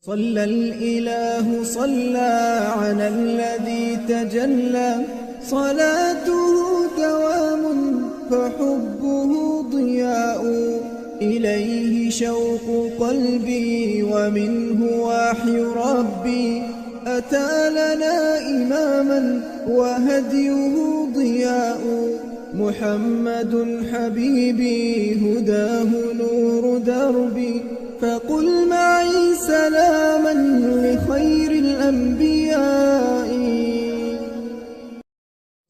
صلى الإله صلى على الذي تجلى صلاته دوام فحبه ضياء إليه شوق قلبي ومنه وحي ربي أتى لنا إماما وهديه ضياء محمد حبيبي هداه نور دربي فقل معي سلاما لخير الأنبياء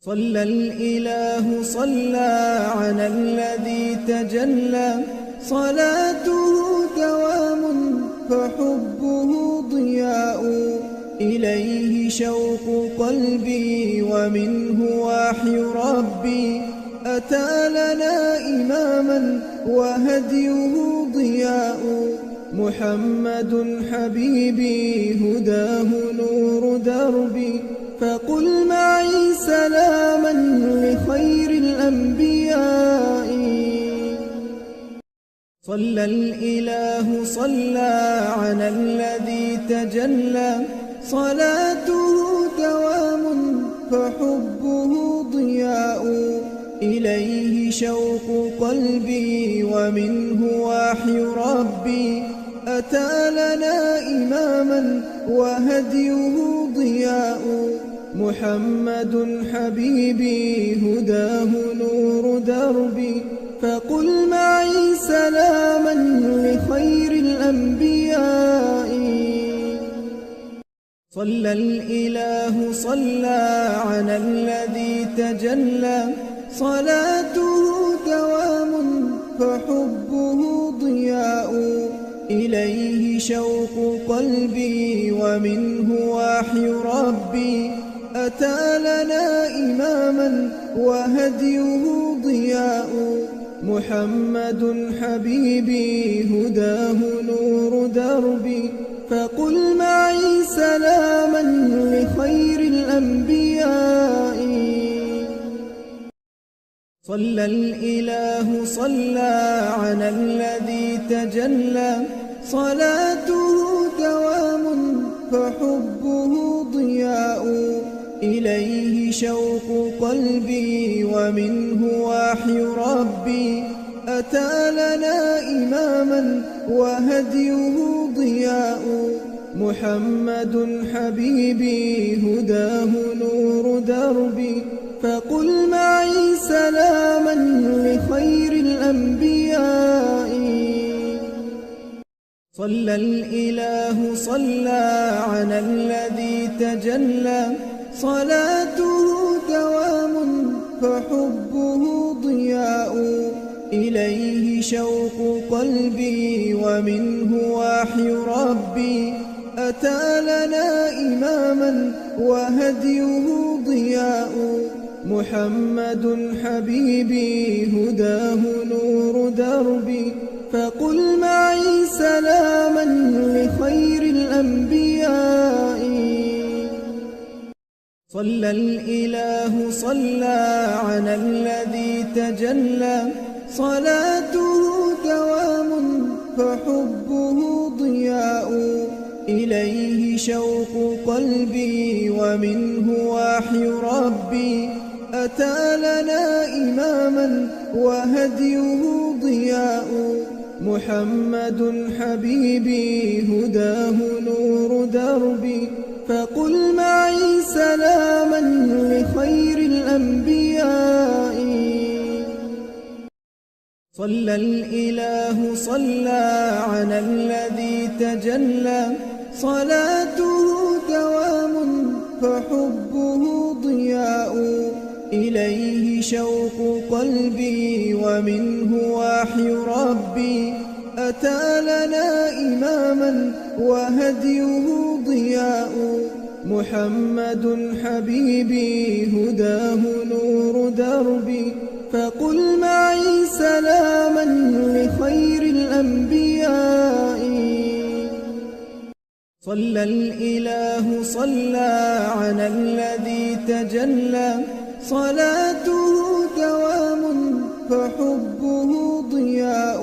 صلى الإله صلى على الذي تجلى صلاته دوام فحبه ضياء إليه شوق قلبي ومنه وحي ربي أتى لنا إماما وهديه ضياء محمد حبيبي هداه نور دربي فقل معي سلاما لخير الأنبياء صلى الإله صلى على الذي تجلى صلاته دوام فحبه ضياء إليه شوق قلبي ومنه وحي ربي أتى لنا إماما وهديه ضياء محمد حبيبي هداه نور دربي فقل معي سلاما لخير الأنبياء صلى الإله صلى على الذي تجلى صلاته دوام فحبه ضياء إليه شوق قلبي ومنه وحي ربي أتى لنا إماما وهديه ضياء محمد حبيبي هداه نور دربي فقل معي سلاما لخير الأنبياء صلى الإله صلى على الذي تجلى صلاته دوام فحبه ضياء إليه شوق قلبي ومنه وحي ربي أتى لنا إماما وهديه ضياء محمد حبيبي هداه نور دربي فقل معي سلاما لخير الأنبياء صلى الإله صلى على الذي تجلى صلاته دوام فحبه ضياء إليه شوق قلبي ومنه وحي ربي أتى لنا إماما وهديه ضياء محمد حبيبي هداه نور دربي فقل معي سلاما لخير الأنبياء صلى الإله صلى على الذي تجلى صلاته دوام فحبه ضياء إليه شوق قلبي ومنه وحي ربي أتى لنا إماما وهديه ضياء محمد حبيبي هداه نور دربي فقل معي سلاما لخير الأنبياء صلى الإله صلى على الذي تجلى صلاته دوام فحبه ضياء إليه شوق قلبي ومنه وحي ربي أتى لنا إماما وهديه ضياء محمد حبيبي هداه نور دربي فقل معي سلاما لخير الأنبياء صلى الإله صلى على الذي تجلى صلاته دوام فحبه ضياء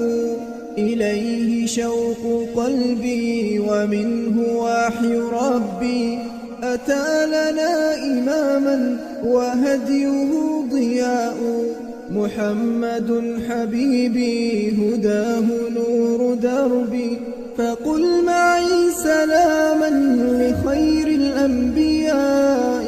إليه شوق قلبي ومنه وحي ربي أتى لنا إماما وهديه ضياء محمد حبيبي هداه نور دربي فقل معي سلاما لخير الأنبياء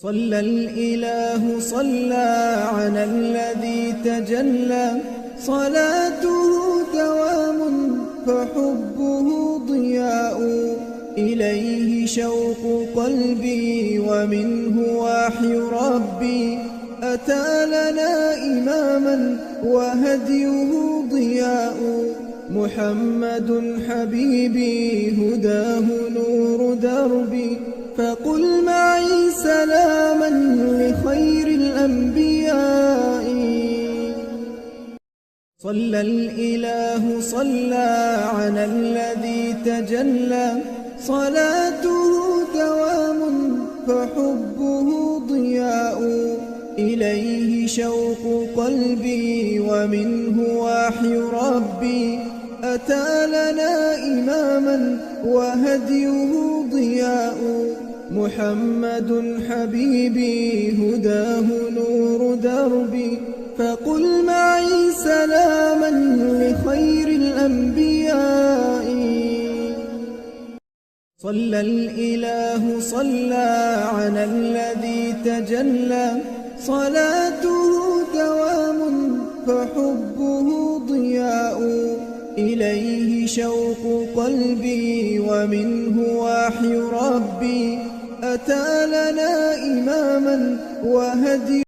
صلى الإله صلى على الذي تجلى صلاته دوام فحبه ضياء إليه شوق قلبي ومنه وحي ربي أتى لنا إماما وهديه ضياء محمد حبيبي هداه نور دربي فقل معي سلاما لخير الأنبياء صلى الإله صلى على الذي تجلى صلاته دوام فحبه ضياء إليه شوق قلبي ومنه وحي ربي أتى لنا إماما وهديه ضياء محمد حبيبي هداه نور دربي فقل معي سلاما لخير الأنبياء صلى الإله صلى على الذي تجلى صلاته دوام فحبه ضياء إليه شوق قلبي ومنه وحي ربي أتى لنا إماما وهدي